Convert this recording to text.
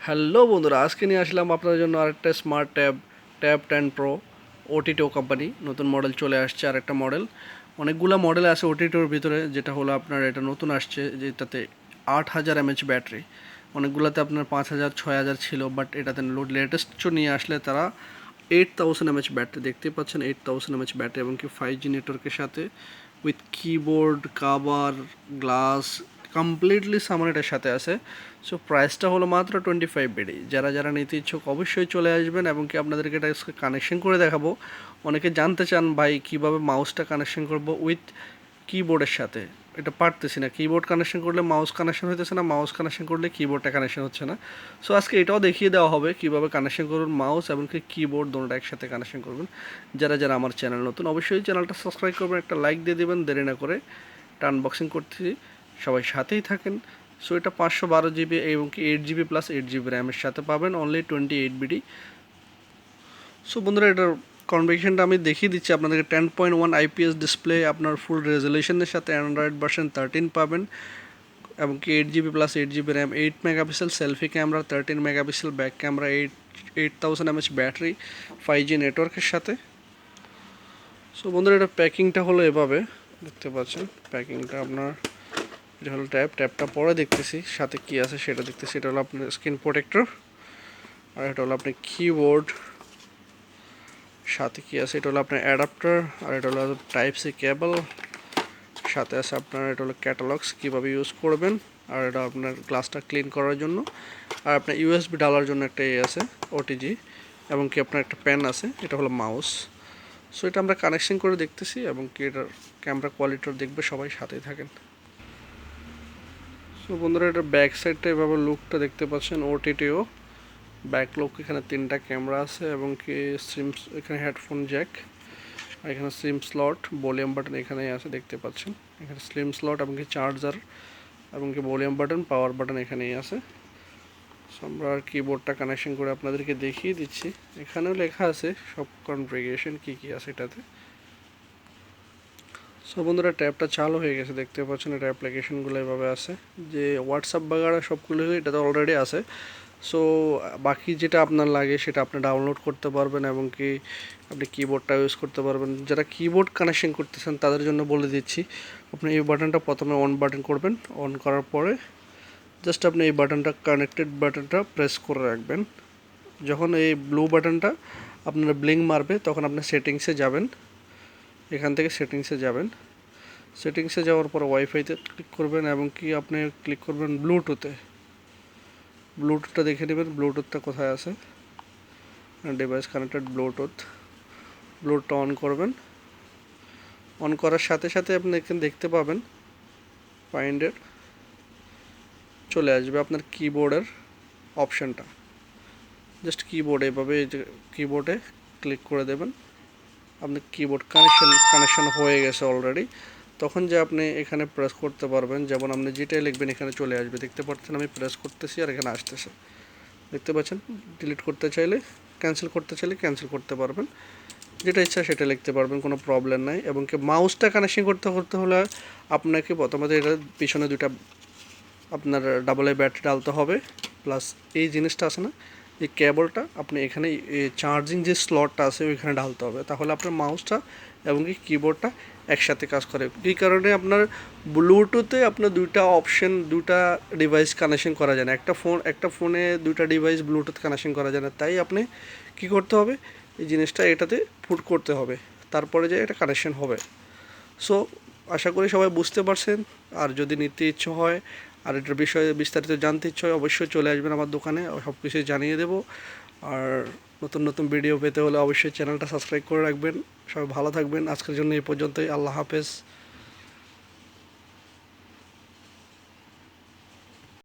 Hello বন্ধুরা, আজকে নিয়ে আসলাম আপনাদের জন্য আরেকটা স্মার্ট ট্যাব 10 প্রো ওটিটো কোম্পানি নতুন মডেল চলে আসছে। আরেকটা মডেল, অনেকগুলো মডেল আছে ওটিটোর ভিতরে, যেটা হলো আপনার এটা নতুন আসছে, যেটাতে 8000 mAh ব্যাটারি। অনেকগুলোতে আপনার 5000 6000 ছিল, বাট এটাতে লেটেস্ট নিয়ে আসলে তারা 8000 mAh ব্যাটারি দেখতেই পাচ্ছেন। 8000 mAh ব্যাটারি এবং কি 5G নেটওয়ার্কের সাথে with keyboard, cover, glass, completely সামান এটার সাথে আছে। সো প্রাইসটা হলো মাত্র 25 বিডি। যারা যারা নিতে ইচ্ছুক অবশ্যই চলে আসবেন, এবং কি আপনাদেরকে এটা কানেকশন করে দেখাবো। অনেকে জানতে চান ভাই কীভাবে মাউসটা কানেকশন করব উইথ কিবোর্ডের সাথে। এটা পারতেছি না, কিবোর্ড কানেকশন করলে মাউস কানেকশন হইতেছে না, মাউস কানেকশন করলে কিবোর্ডটা কানেকশন হচ্ছে না। সো আজকে এটাও দেখিয়ে দেওয়া হবে কীভাবে কানেকশন করবেন মাউস এবং কি কিবোর্ড দুটোটা একসাথে কানেকশন করবেন। যারা যারা আমার চ্যানেল নতুন অবশ্যই চ্যানেলটা সাবস্ক্রাইব করবেন, একটা লাইক দিয়ে দেবেন। দেরি না করে এটা আনবক্সিং করতেছি, সবাই সাথেই থাকেন। সো এটা 512 জিবি এবং কি 8 জিবি প্লাস 8 জিবি র্যামের সাথে পাবেন, অনলি 28 বিডি। সো বন্ধুরা, এটার কনফিগারেশনটা আমি দেখিয়ে দিচ্ছি আপনাদেরকে। 10.1 IPS ডিসপ্লে, আপনার ফুল রেজলিউশনের সাথে অ্যান্ড্রয়েড ভার্সন 13 পাবেন, এবং কি 8 GB plus 8 GB RAM, 8 megapixel selfie camera, 13 megapixel back camera, 8000 mAh battery, 5G নেটওয়ার্কের সাথে। সো বন্ধুরা, এটা প্যাকিংটা হলো এভাবে, দেখতে পাচ্ছেন প্যাকিংটা আপনার। এটা হলো ট্যাবটা পরে দেখতেছি সাথে কি আছে সেটা দেখতেছি। এটা হলো আপনার স্ক্রিন প্রোটেক্টর, আর এটা হলো আপনার কিবোর্ড, সাথে কি আছে এটা হলো আপনার অ্যাডাপ্টার, আর এটা হলো টাইপ সি কেবল, সাথে আছে আপনার এটা হলো ক্যাটালগস কীভাবে ইউজ করবেন, আর এটা আপনার গ্লাসটা ক্লিন করার জন্য, আর আপনার ইউএসবি ডালার জন্য একটা আছে ওটিজি, এবং কি আপনার একটা পেন আছে। এটা হলো মাউস। সো এটা আমরা কানেকশন করে দেখতেছি, এবং কি এটার ক্যামেরা কোয়ালিটিও দেখবে, সবাই সাথেই থাকেন। সো বন্ধুরা, এটার ব্যাক সাইডটা এভাবে লুকটা দেখতে পাচ্ছেন। ওটিটিও ব্যাক লুক, এখানে 3টা ক্যামেরা আছে, এবং কি সিম, এখানে হেডফোন জ্যাক, আর এখানে সিম স্লট, ভলিউম বাটন এখানেই আছে দেখতে পাচ্ছেন। এখানে সিম স্লট এবং কি চার্জার, এবং কি ভলিউম বাটন, পাওয়ার বাটন এখানেই আছে। সো আমরা কিবোর্ডটা কানেকশন করে আপনাদেরকে দেখিয়ে দিচ্ছি। এখানেও লেখা আছে সব কনফিগারেশন কী কী আছে এটাতে। সো বন্ধুরা, ট্যাবটা চালু হয়ে গেছে, দেখতে পাচ্ছেন। এটা অ্যাপ্লিকেশনগুলো এভাবে আছে, যে হোয়াটসঅ্যাপ বাগারা সবগুলো এটাতে অলরেডি আছে। সো বাকি যেটা আপনার লাগে সেটা আপনি ডাউনলোড করতে পারবেন, এবং কি আপনি কিবোর্ডটা ইউজ করতে পারবেন। যারা কিবোর্ড কানেকশন করতেছেন তাদের জন্য বলে দিচ্ছি, আপনি এই বাটনটা প্রথমে অন বাটন করবেন। অন করার পরে জাস্ট আপনি এই বাটনটা, কানেক্টেড বাটনটা প্রেস করে রাখবেন। যখন এই ব্লু বাটনটা আপনার ব্লিঙ্ক মারবে, তখন আপনি সেটিংসে যাবেন। এখান থেকে সেটিংসে যাবেন, সেটিংসে যাওয়ার পর ওয়াইফাইতে ক্লিক করবেন, এবং কি আপনি ক্লিক করবেন ব্লুটুথে। ব্লুটুথটা দেখে নেবেন ব্লুটুথটা কোথায় আছে, ডিভাইস কানেক্টেড ব্লুটুথটা অন করবেন। অন করার সাথে সাথে আপনি এখানে দেখতে পাবেন ফাইন্ডের চলে আসবে আপনার কিবোর্ডের অপশানটা। জাস্ট কিবোর্ডে এভাবে কিবোর্ডে ক্লিক করে দেবেন। আপনার কিবোর্ড কানেকশন হয়ে গেছে অলরেডি। তখন যে আপনি এখানে প্রেস করতে পারবেন, যেমন আপনি যেটাই লিখবেন এখানে চলে আসবে। দেখতে পাচ্ছেন আমি প্রেস করতেছি আর এখানে আসতেছে, দেখতে পাচ্ছেন। ডিলিট করতে চাইলে, ক্যান্সেল করতে চাইলে ক্যান্সেল করতে পারবেন, যেটা ইচ্ছা সেটা লিখতে পারবেন, কোনো প্রবলেম নাই। এবং কি মাউসটা কানেকশন করতে হলে আপনাকে প্রথমত এটা পিছনে দুইটা আপনার ডাবল এ ব্যাটারি ডালতে হবে, প্লাস এই জিনিসটা আছে না, এই কেবলটা আপনি এখানে চার্জিং যে স্লটটা আছে ওইখানে ঢালতে হবে, তাহলে আপনার মাউসটা এবং কি কিবোর্ডটা একসাথে কাজ করে। এই কারণে আপনার ব্লুটুথে আপনার দুইটা অপশন, দুইটা ডিভাইস কানেকশন করা যায় না। একটা ফোনে দুইটা ডিভাইস ব্লুটুথ কানেকশন করা যায় না। তাই আপনি কি করতে হবে, এই জিনিসটা এটাতে পুট করতে হবে, তারপরে যে এটা কানেকশন হবে। সো আশা করি সবাই বুঝতে পারছেন। আর যদি নিতে ইচ্ছে হয়, আর এটার বিষয়ে বিস্তারিত জানতে ইচ্ছে হয়, অবশ্যই চলে আসবেন আমার দোকানে, সব কিছুই জানিয়ে দেবো। আর নতুন নতুন ভিডিও পেতে হলে অবশ্যই চ্যানেলটা সাবস্ক্রাইব করে রাখবেন। সবাই ভালো থাকবেন। আজকের জন্য এই পর্যন্তই। আল্লাহ হাফেজ।